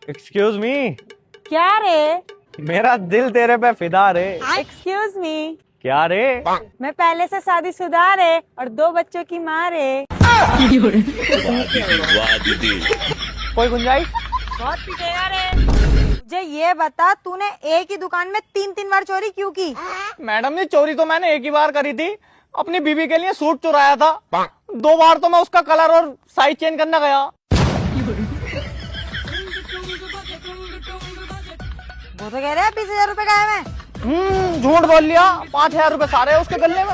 Excuse me. क्या रे? मेरा दिल तेरे पे फिदा रे। Excuse me. क्या रे? मैं पहले से शादीशुदा रे और 2 बच्चों की माँ रे। कोई गुंजाइश? बहुत पिटेगा रे। मुझे ये बता, तूने एक ही दुकान में 3-3 बार चोरी क्यों की? मैडम जी, चोरी तो मैंने एक ही बार करी थी। अपनी बीवी के लिए सूट चुराया था। 2 बार तो मैं उसका कलर और साइज चेंज करने गया। वो तो कह रहे हैं 20,000 रुपए गायब है। झूठ बोल लिया। 5,000 रुपए सारे हैं उसके गले में।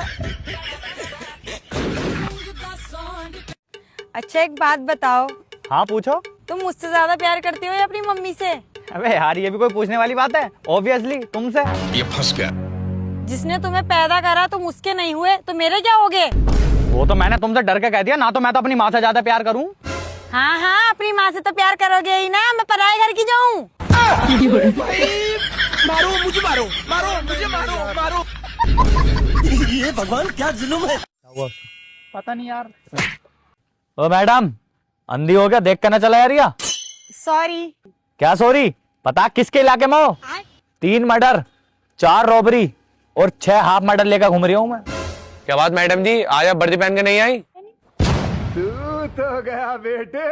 अच्छा एक बात बताओ, हाँ पूछो। तुम मुझसे ज्यादा प्यार करती हो या अपनी मम्मी से? अबे यार, ये भी कोई पूछने वाली बात है? ऑब्वियसली तुमसे। ये फंस गया। जिसने तुम्हें पैदा करा तुम उसके नहीं हुए तो मेरे क्या होगे? वो तो मैंने तुमसे डर के कह दिया ना, तो मैं तो अपनी माँ से ज्यादा प्यार करूँ। हाँ हाँ, अपनी माँ से तो प्यार करोगे ही ना। मैं पराए घर की जाऊँ? मारो मुझे, मारो मारो मुझे, मारो मारो। ये भगवान क्या जुल्म है। पता नहीं यार। ओ मैडम, अंधी हो गया? देख के ना चला यार। या सॉरी। क्या सॉरी? पता किसके इलाके में हो? 3 मर्डर, 4 रॉबरी और 6 हाफ मर्डर लेकर घूम रही हूँ मैं। क्या बात मैडम जी, आज आप वर्दी पहन के नहीं आई? तू तो गया बेटे।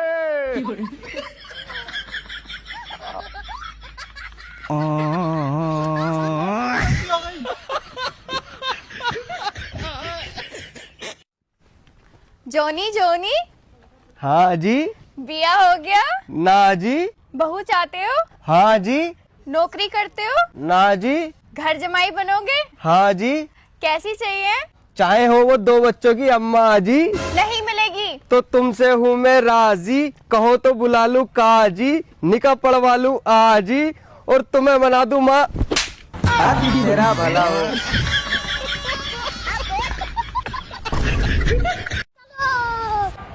जोनी जोनी, हाँ जी। बिया हो गया? ना जी। बहू चाहते हो? हाँ जी। नौकरी करते हो? ना जी। घर जमाई बनोगे? हाँ जी। कैसी चाहिए? चाहे हो वो 2 बच्चों की अम्मा जी, नहीं मिलेगी। तो तुमसे हूँ मैं राजी। कहो तो बुला लूं काजी, निकाह पढ़वा लूं आजी, और तुम्हें बना दूं माँ। तेरा भला हो।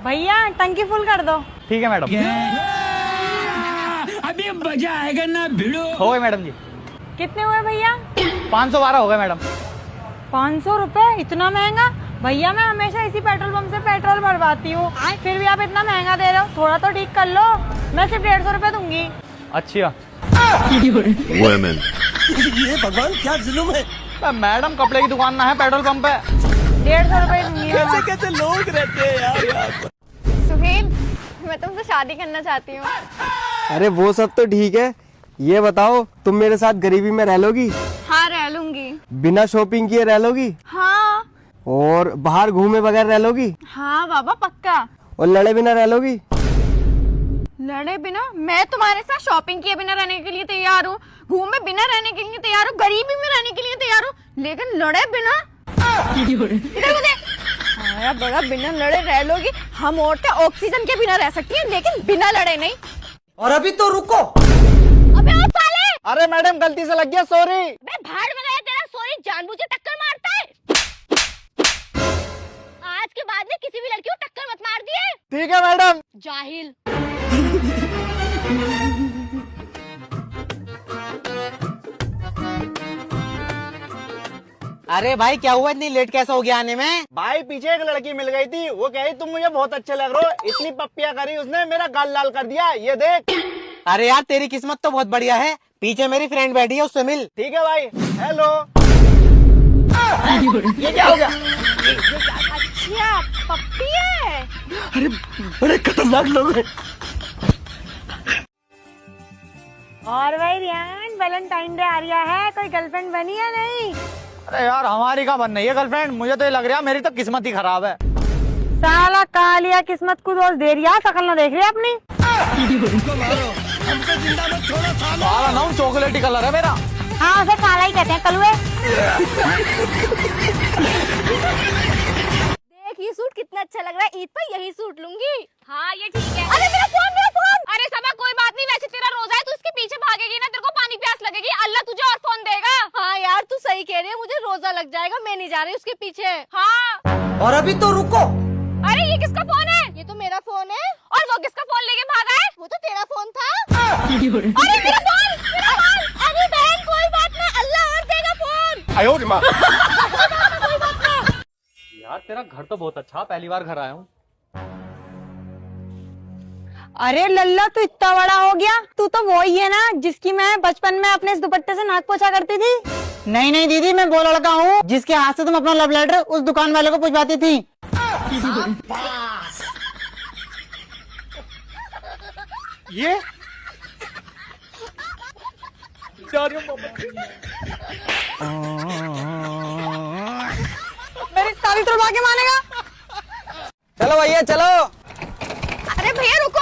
भैया टंकी फुल कर दो। ठीक है मैडम। अभी मजा आएगा ना भिड़ो। हो गए मैडम जी। कितने हुए भैया? 512 हो गए मैडम। 500 रुपए? इतना महंगा? भैया मैं हमेशा इसी पेट्रोल पंप से पेट्रोल भरवाती हूँ, फिर भी आप इतना महंगा दे रहे हो। थोड़ा तो ठीक कर लो। मैं सिर्फ 150 रुपए दूंगी। अच्छा। ये भगवान क्या जुल्म है। मैडम, कपड़े की दुकान ना है, पेट्रोल पंप है। 150 रुपए दूंगी। कैसे कैसे लोग रहते हैं यार। सुहेल, मैं तुमसे शादी करना चाहती हूँ। अरे वो सब तो ठीक है, ये बताओ तुम मेरे साथ गरीबी में रह लोगी? हाँ रह लूंगी। बिना शॉपिंग किए रह लोगी? हाँ। और बाहर घूमे बगैर रह लोगी? हाँ बाबा पक्का। और लड़े बिना रह लोगी? लड़े बिना? मैं तुम्हारे साथ शॉपिंग किए बिना रहने के लिए तैयार हूँ, घूमे बिना रहने के लिए तैयार हूँ, गरीबी में रहने के लिए तैयार हूँ, लेकिन लड़े बिना? इधर को देख। हाँ बड़ा, बिना लड़े रह लोगी? हम औरतें ऑक्सीजन के बिना रह सकती हैं, लेकिन बिना लड़े नहीं। और अभी तो रुको। अबे ओ साले! अरे मैडम, गलती से लग गया, सॉरी। बे भाड़ में गया तेरा सॉरी, जानबूझ के टक्कर मारता है। आज के बाद में किसी भी लड़की को टक्कर मत मार दिए। ठीक है मैडम। जाहिल। अरे भाई क्या हुआ, इतनी लेट कैसा हो गया आने में? भाई पीछे एक लड़की मिल गई थी, वो कही तुम मुझे बहुत अच्छे लग रहे हो। इतनी पप्पियां करी उसने, मेरा गाल लाल कर दिया। ये देख। अरे यार तेरी किस्मत तो बहुत बढ़िया है, पीछे मेरी फ्रेंड बैठी है, उससे मिल। ठीक है भाई। हेलो। ये क्या हो गया? अच्छा पप्पी है। अरे बड़े खतरनाक लोग हैं। और भाई रियान, वैलेंटाइन डे आ रहा है, कोई गर्लफ्रेंड बनी या नहीं? अरे यार, हमारी कहाँ बन रही है गर्लफ्रेंड? मुझे तो ये लग रहा है मेरी तो किस्मत ही खराब है। साला कालिया किस्मत को दोष दे रही है, शकल ना देख रही अपनी। साला नाम चॉकलेटी कलर है मेरा। हाँ उसे काला ही कहते हैं, कलुए। देख ये सूट कितना अच्छा लग रहा है, ईद पर यही सूट लूंगी। हाँ ये ठीक है। अरे मेरा फोन, मेरा फोन। अरे सबा कोई बात नहीं, वैसे तेरा रोजा है, तू इसके पीछे भागेगी ना, तेरे को पानी प्यास लगेगी, अल्लाह तुझे और फोन देगा। हाँ यार तू सही कह रही है, मुझे रोजा लग जाएगा, मैं नहीं जा रही उसके पीछे। हाँ। और अभी तो रुको। अरे ये किसका फोन है? ये तो मेरा फोन है। और वो किसका फोन लेके भागा है? वो तो तेरा फोन था। अरे मेरा फोन, मेरा फोन। अरे बहन कोई बात नहीं, अल्लाह और देगा फोन। आयो रे माँ। यार तेरा घर तो बहुत अच्छा, पहली बार घर आया हूँ। अरे लल्ला तू इतना बड़ा हो गया, तू तो वही है ना जिसकी मैं बचपन में अपने इस दुपट्टे से नाक पोछा करती थी। नहीं नहीं दीदी, मैं वो लड़का हूँ जिसके हाथ से तुम अपना लव लेटर उस दुकान वाले को भिजवाती थी। ये मेरी सारी तोड़वा के मानेगा। चलो भैया चलो। अरे भैया रुको,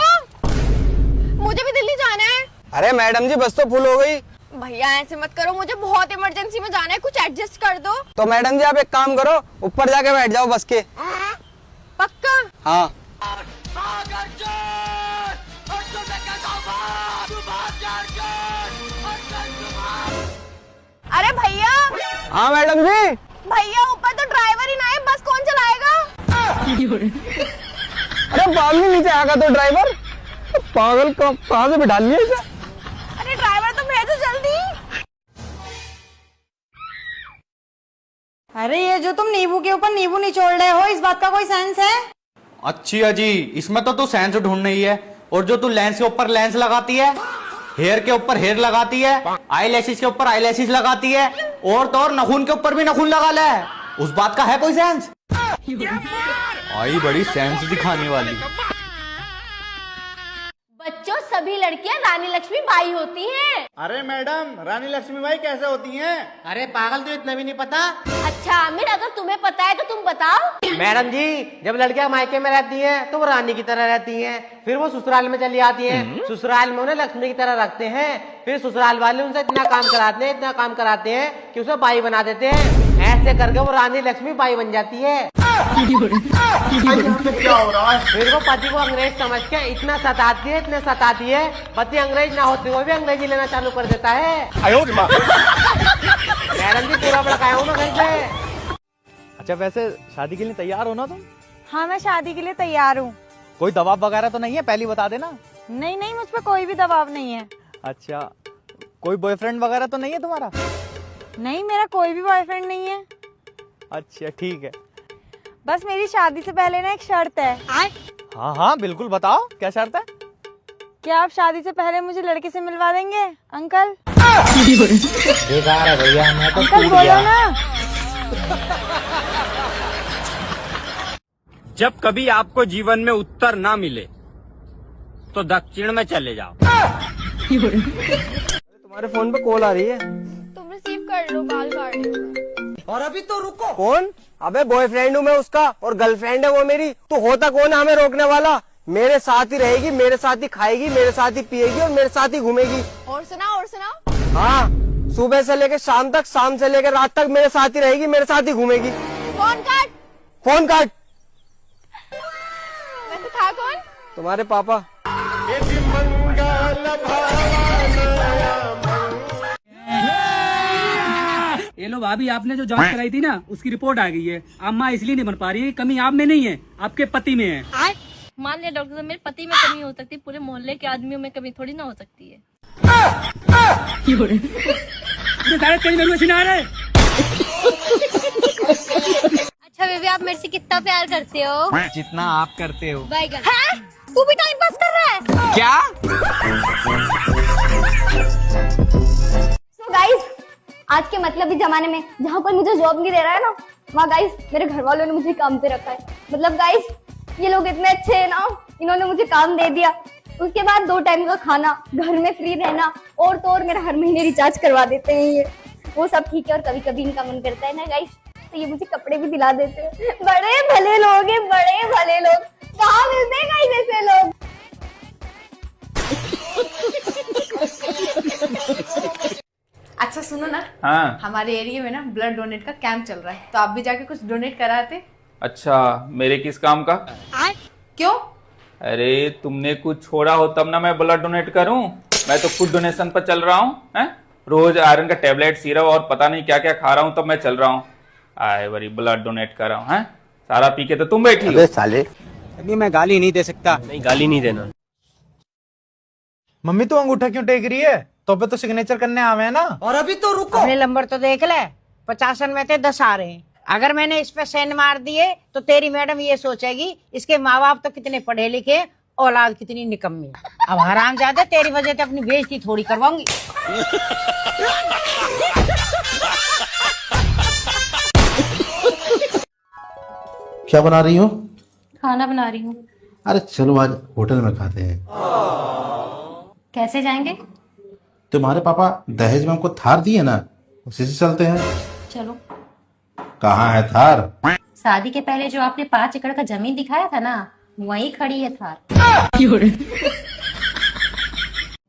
मुझे भी दिल्ली जाना है। अरे मैडम जी बस तो फुल हो गई। भैया ऐसे मत करो, मुझे बहुत इमरजेंसी में जाना है, कुछ एडजस्ट कर दो। तो मैडम जी आप एक काम करो, ऊपर जाके बैठ जाओ बस के। पक्का? हाँ। अरे भैया, हाँ मैडम जी। भैया ऊपर तो ड्राइवर ही ना है, बस कौन चलाएगा? अरे बाद में नीचे आएगा तो ड्राइवर। पागल कहाँ से बिठा लिया इसे? अरे ड्राइवर तो भेजो जल्दी। अरे ये जो तुम नींबू के ऊपर नींबू निचोड़ रहे हो, इस बात का कोई सेंस है? अच्छी अजी, इसमें तो तू सेंस ढूंढ रही है। और जो तू लेंस के ऊपर लेंस लगाती है, हेयर के ऊपर हेयर लगाती है, आई लैशेज के ऊपर आई लैशेज लगाती है, और तो और नाखून के ऊपर भी नाखून लगा ले, उस बात का है कोई सेंस? आई बड़ी सेंस दिखाने वाली। बच्चों, सभी लड़कियां रानी लक्ष्मी बाई होती हैं। अरे मैडम, रानी लक्ष्मीबाई कैसे होती हैं? अरे पागल, तो इतना भी नहीं पता? अच्छा आमिर, अगर तुम्हें पता है तो तुम बताओ। मैडम जी, जब लड़कियां मायके में रहती हैं तो वो रानी की तरह रहती हैं, फिर वो ससुराल में चली आती हैं, ससुराल में उन्हें लक्ष्मी की तरह रखते हैं, फिर ससुराल वाले उनसे इतना काम कराते हैं, इतना काम कराते हैं कि उसे बाई बना देते हैं। ऐसे करके वो रानी लक्ष्मी बाई बन जाती है। क्या हो रहा है? फिर वो पति को अंग्रेज समझ के इतना सताती है, इतने सताती है, पति अंग्रेज ना होते हुए भी अंग्रेजी लेना चालू कर देता है। मैडम जी पूरा भड़काया हूँ मैं घर पे। अच्छा वैसे शादी के लिए तैयार हो ना तुम? हाँ मैं शादी के लिए तैयार हूँ। कोई दबाव वगैरह तो नहीं है, पहली बता देना। नहीं नहीं, मुझ पे कोई भी दबाव नहीं है। अच्छा, कोई बॉयफ्रेंड वगैरह तो नहीं है तुम्हारा? नहीं, मेरा कोई भी बॉयफ्रेंड नहीं है। अच्छा ठीक है। बस मेरी शादी से पहले ना एक शर्त है। हाँ हाँ बिल्कुल, बताओ क्या शर्त है? क्या आप शादी से पहले मुझे लड़के से मिलवा देंगे अंकल? बेकार है भैया, मैं तो अंकल बोलो ना। जब कभी आपको जीवन में उत्तर ना मिले तो दक्षिण में चले जाओ। तुम्हारे फोन पे कॉल आ रही है। तुम रिसीव कर लो, बाल काट रही हूँ मैं। और अभी तो रुको। कौन? अबे बॉयफ्रेंड हूँ मैं उसका, और गर्लफ्रेंड है वो मेरी। तो होता कौन है हमें रोकने वाला? मेरे साथ ही रहेगी, मेरे साथ ही खाएगी, मेरे साथ ही पिएगी और मेरे साथ ही घूमेगी। और सुनाओ, और सुनाओ। हाँ, सुबह से लेकर शाम तक, शाम से लेकर रात तक मेरे साथ ही रहेगी, मेरे साथ ही घूमेगी। फोन काट। फोन काट। वैसे था कौन? तुम्हारे पापा। ये लो भाभी, आपने जो जांच कराई थी ना उसकी रिपोर्ट आ गई है। अम्मा इसलिए नहीं बन पा रही है, कमी आप में नहीं है, आपके पति में है। मान लिया डॉक्टर साहब, मेरे पति में कमी हो सकती है, पूरे मोहल्ले के आदमियों में कमी थोड़ी ना हो सकती है। सारे तेज में सुना रहे। अच्छा बेबी, आप मेरे से कितना प्यार करते हो? जितना आप करते हो। बैगन। तू भी टाइम पास कर रहा है क्या? So guys, आज के मतलबी जमाने में जहाँ पर मुझे जॉब नहीं दे रहा है ना, वहाँ गाइस मेरे घर वालों ने मुझे काम पे रखा है। मतलब गाइस ये लोग इतने अच्छे हैं ना, इन्होंने मुझे काम दे दिया, उसके बाद 2 टाइम का खाना, घर में फ्री रहना, और तो और मेरा हर महीने रिचार्ज करवा देते हैं ये। वो सब ठीक है, और कभी कभी इनका मन करता है ना गाइस, तो ये मुझे कपड़े भी दिला देते हैं। बड़े भले लोग हैं, बड़े भले लोग। कहाँ मिलते हैं गाइस ऐसे लोग? अच्छा सुनो ना, हाँ। हमारे एरिया में ना ब्लड डोनेट का कैंप चल रहा है, तो आप भी जाके कुछ डोनेट कराते। अच्छा, मेरे किस काम का? क्यों? अरे तुमने कुछ छोड़ा हो तब ना मैं ब्लड डोनेट करूं। मैं तो खुद डोनेशन पर चल रहा हूँ, हैं? रोज आयरन का टेबलेट, सिरप और पता नहीं क्या क्या खा रहा हूँ, तब मैं चल रहा हूँ। आए बड़ी ब्लड डोनेट कर रहा हूँ, हैं? सारा पी के तो तुम बैठी हो। साले, अभी मैं गाली नहीं दे सकता। नहीं गाली नहीं देना। मम्मी तू अंगूठा क्यों टेक रही है? तो पे तो सिग्नेचर करने आवे हैं ना। और अभी तो रुको। अपने नंबर तो देख ले, 50 में थे 10 आ रहे हैं। अगर मैंने इस पे सेंड मार दिए तो तेरी मैडम ये सोचेगी इसके माँ बाप तो कितने पढ़े लिखे औलाद कितनी निकम्मी। अब हराम ज्यादा तेरी वजह से अपनी बेइज्जती थोड़ी करवाऊंगी। क्या बना रही हो? खाना बना रही हूँ। अरे चलो आज होटल में खाते हैं। कैसे जाएंगे? तुम्हारे पापा दहेज में हमको थार दिए ना, उसी से चलते हैं। चलो। कहाँ है थार? शादी के पहले जो आपने 5 एकड़ का जमीन दिखाया था ना, वहीं खड़ी है थार।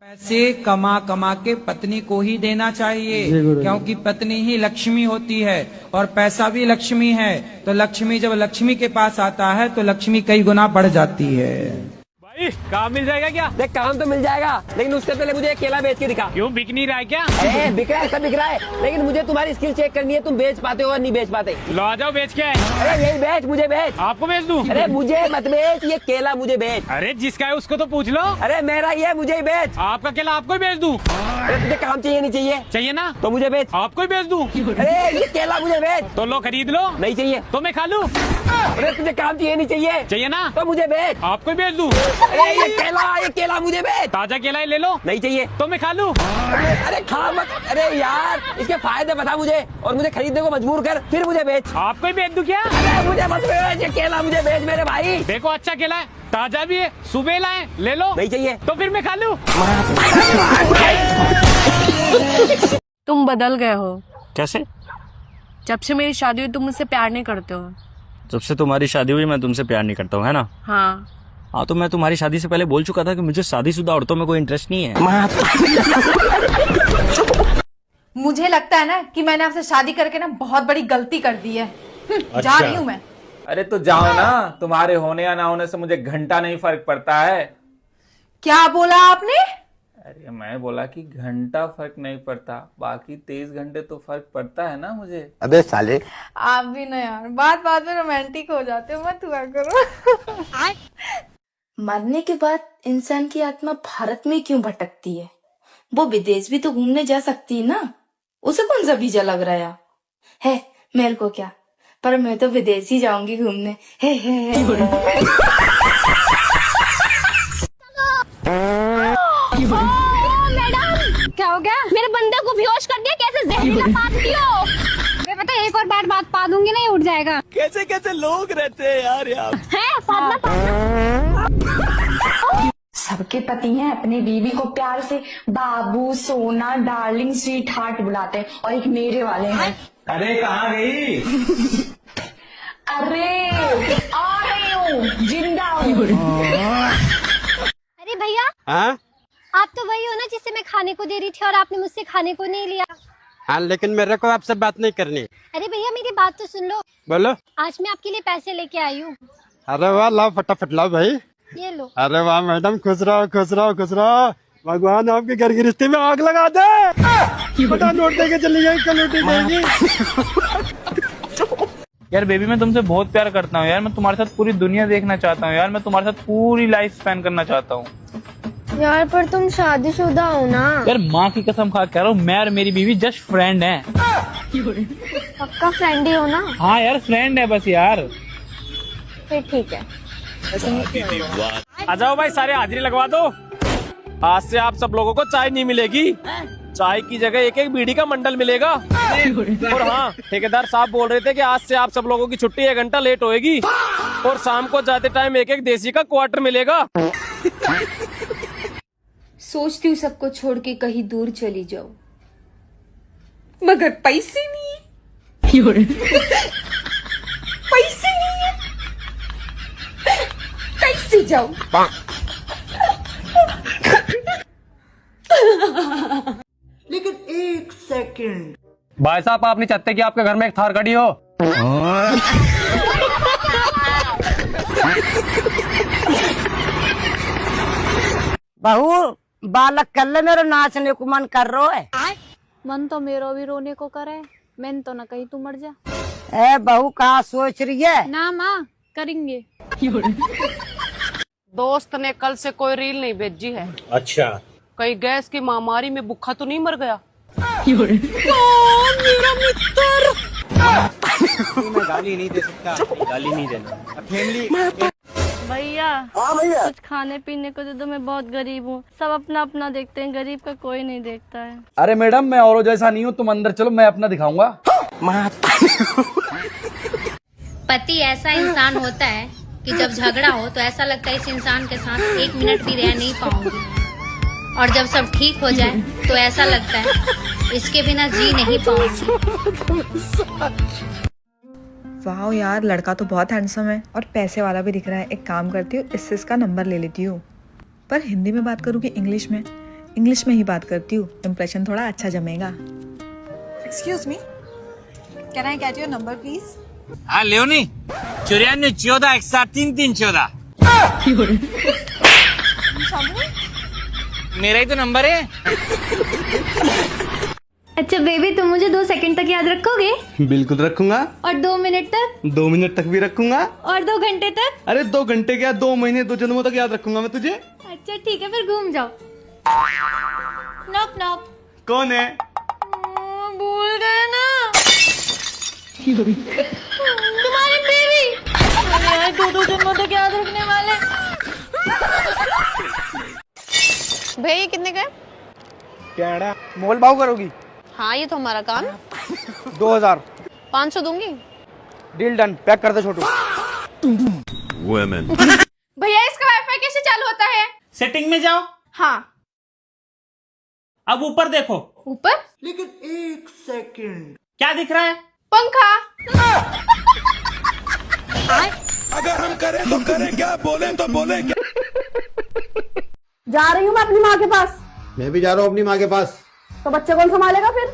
पैसे कमा कमा के पत्नी को ही देना चाहिए, क्योंकि पत्नी ही लक्ष्मी होती है और पैसा भी लक्ष्मी है। तो लक्ष्मी जब लक्ष्मी के पास आता है तो लक्ष्मी कई गुना बढ़ जाती है। भाई काम मिल जाएगा क्या? देख काम तो मिल जाएगा, लेकिन उससे पहले मुझे केला बेच के दिखा। क्यों, बिक नहीं रहा है क्या? अरे बिक रहा है, सब बिक रहा है, लेकिन मुझे तुम्हारी स्किल चेक करनी है, तुम बेच पाते हो या नहीं बेच पाते। लो आ जाओ, बेच के। अरे यही बेच, मुझे बेच। आपको बेच दूं? अरे मुझे मत बेच, ये केला मुझे बेच। अरे जिसका है उसको तो पूछ लो। अरे मेरा ही है, मुझे ही बेच। आपका केला आपको ही बेच दूं? अरे तुझे काम चाहिए नहीं चाहिए? चाहिए ना, तो मुझे बेच। आपको ही बेच दूं? अरे ये केला मुझे बेच। तो लो खरीद लो। नहीं चाहिए तो मैं खा लूं? अरे तुझे काम चाहिए नहीं चाहिए? चाहिए ना, तो मुझे बेच। आपको ही बेच दूं? अरे ये केला मुझे बेच। ताजा केला ही ले लो। नहीं चाहिए तो मैं खा लूं? अरे खा मत। अरे यार इसके फायदे बता मुझे, और मुझे खरीदने को मजबूर कर, फिर मुझे बेच। आपको ही बेच दूं क्या? अरे मुझे मत बेच, ये केला मुझे बेच मेरे भाई। देखो अच्छा केला है, ताजा भी है, सुबह लाए, ले लो। नहीं चाहिए तो फिर मैं खा लूं? तुम बदल गए हो। कैसे? जब से मेरी शादी हुई तुम मुझसे प्यार नहीं करते हो। जब से तुम्हारी शादी हुई मैं तुमसे प्यार नहीं करता हूँ, है ना? हाँ, तो मैं तुम्हारी शादी से पहले बोल चुका था कि मुझे शादीशुदा औरतों में कोई इंटरेस्ट नहीं है। मुझे लगता है ना कि मैंने आपसे शादी करके ना बहुत बड़ी गलती कर दी है। जा रही हूँ मैं। अरे तो जाओ ना, तुम्हारे होने या ना होने से मुझे घंटा नहीं फर्क पड़ता है। क्या बोला आपने? अरे मैं बोला कि घंटा फर्क नहीं पड़ता, बाकी 23 घंटे तो फर्क पड़ता है ना मुझे। अबे साले। आप भी ना यार, बात बात में रोमांटिक हो जाते हो, मत हुआ करो। मरने के बाद इंसान की आत्मा भारत में क्यों भटकती है? वो विदेश भी तो घूमने जा सकती है ना, उसे कौन सा वीजा लग रहा है? मेरे को क्या, पर मैं तो विदेश ही जाऊंगी घूमने। मैडम क्या हो गया? मेरे बंदे को बेहोश कर दिया, कैसे जहरीला पाती हो? मैं पता एक और बात पा दूंगी ना, ये उठ जाएगा। कैसे कैसे लोग रहते हैं यार यहाँ। सबके पति हैं अपनी बीवी को प्यार से बाबू, सोना, डार्लिंग, स्वीट हार्ट बुलाते हैं, और एक मेरे वाले हैं। अरे कहाँ गई? अरे आ रही हूँ, जिंदा हूँ। अरे भैया, आप तो वही हो ना जिससे मैं खाने को दे रही थी और आपने मुझसे खाने को नहीं लिया। हाँ, लेकिन मेरे को आपसे बात नहीं करनी। अरे भैया मेरी बात तो सुन लो। बोलो। आज मैं आपके लिए पैसे लेके आई हूँ। अरे वाह, लाओ फटाफट लाओ भाई। ये लो। अरे वाह मैडम, खुश रहो खुश रहो खुश रहो, भगवान आपके घर की रिश्ते में आग लगा दे। बता नोट देके चली गई, कल लूटी जाएगी। यार बेबी मैं तुमसे बहुत प्यार करता हूँ यार, मैं तुम्हारे साथ पूरी दुनिया देखना चाहता हूँ यार, मैं तुम्हारे साथ पूरी लाइफ स्पेंड करना चाहता हूँ यार। पर तुम शादीशुदा हो ना? यार माँ की कसम खा कह रहा हूँ, मैं और मेरी बीवी जस्ट फ्रेंड हैं। पक्का फ्रेंड ही हो ना? हाँ यार फ्रेंड है बस यार। फिर ठीक है। आ जाओ भाई, सारे हाजिरी लगवा दो। आज से आप सब लोगों को चाय नहीं मिलेगी, चाय की जगह एक एक बीड़ी का मंडल मिलेगा। और हाँ, ठेकेदार साहब बोल रहे थे कि आज से आप सब लोगों की छुट्टी 1 घंटा लेट होएगी, और शाम को जाते टाइम एक एक देसी का क्वार्टर मिलेगा। सोचती हूँ सबको छोड़ के कहीं दूर चली जाऊं, मगर पैसे नहीं है। पैसे नहीं है, कैसे जाऊं? लेकिन 1 सेकंड। भाई साहब, आप नहीं चाहते कि आपके घर में एक थार खड़ी हो? बहू बालक कर ले, मेरा नाचने को मन कर रहा है। मन तो मेरो भी रोने को करे, मैंने तो ना कहीं तू मर जा। ए बहू कहाँ सोच रही है? ना माँ करेंगे। दोस्त ने कल से कोई रील नहीं भेजी है। अच्छा। कहीं गैस की महामारी में भूखा तो नहीं मर गया? मेरा मित्र। मैं गाली नहीं दे सकता, गाली नहीं देना। फैमिली भैया कुछ खाने पीने को दे दो, मैं बहुत गरीब हूँ। सब अपना अपना देखते हैं, गरीब का कोई नहीं देखता है। अरे मैडम मैं औरों जैसा नहीं हूँ, तुम अंदर चलो, मैं अपना दिखाऊंगा। पति ऐसा इंसान होता है कि जब झगड़ा हो तो ऐसा लगता है इस इंसान के साथ 1 मिनट भी रह नहीं पाऊंगी, और जब सब ठीक हो जाए तो ऐसा लगता है इसके बिना जी नहीं पाऊंगी। वाह यार, लड़का तो बहुत हैंडसम है और पैसे वाला भी दिख रहा है। एक काम करती हूँ, इससे इसका नंबर ले लेती हूँ। पर हिंदी में बात करूँ कि इंग्लिश में? इंग्लिश में ही बात करती हूँ, इम्प्रेशन थोड़ा अच्छा जमेगा। Excuse me, can I get your number please? हाँ लेओनी, 94 14 61 3 14। मेरा ही तो नंबर है। अच्छा बेबी, तुम मुझे 2 सेकंड तक याद रखोगे? बिल्कुल रखूंगा। और 2 मिनट तक? 2 मिनट तक भी रखूंगा। और 2 घंटे तक? अरे 2 घंटे क्या, 2 महीने 2 जन्मों तक याद रखूंगा मैं तुझे। अच्छा ठीक है, फिर घूम जाओ। Knock knock. कौन है? भूल गए ना। तुम्हारी बेबी। 2 जन्मों तक याद रखने वाले। भैया कितने का? क्या मोल भाव करोगी? हाँ ये तो हमारा काम है। 2000। 500 दूंगी। डील डन, पैक कर दे छोटू। भैया इसका वाईफाई कैसे चालू होता है? सेटिंग में जाओ। हाँ। अब ऊपर देखो। ऊपर? लेकिन 1 सेकंड, क्या दिख रहा है? पंखा। अगर हम करें तो करें क्या, बोले तो बोले क्या। जा रही हूँ मैं अपनी माँ के पास। मैं भी जा रहा हूँ अपनी माँ के पास। तो बच्चे कौन संभालेगा फिर?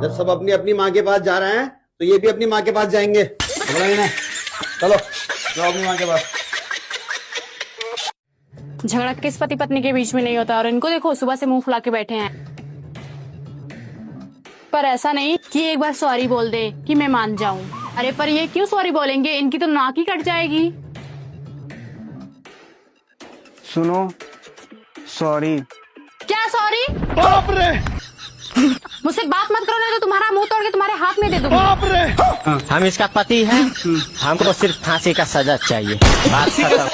जब सब अपनी अपनी माँ के पास जा रहे हैं तो ये भी अपनी माँ के पास जाएंगे। चलो जाओ अपनी माँ के पास। झगड़ा किस पति पत्नी के बीच में नहीं होता, और इनको देखो सुबह से मुंह फुला के बैठे हैं। पर ऐसा नहीं कि एक बार सॉरी बोल दे कि मैं मान जाऊं। अरे पर ये क्यों सॉरी बोलेंगे, इनकी तो नाक ही कट जाएगी। सुनो, सॉरी। क्या सॉरी? बाप रे, मुझसे बात मत करो, नहीं तो तुम्हारा मुंह तोड़ के तुम्हारे हाथ में दे दूंगी। बाप रे। हम इसका पति हैं, हमको सिर्फ फांसी का सजा चाहिए। बात खत्म।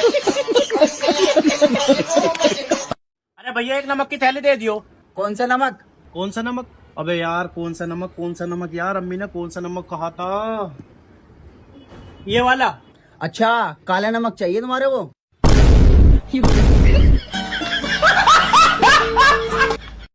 अरे भैया 1 नमक की थैली दे दियो। कौन सा नमक? कौन सा नमक? अबे यार कौन सा नमक यार, अम्मी ने कौन सा नमक कहा था? ये वाला। अच्छा, काला नमक चाहिए तुम्हारे को?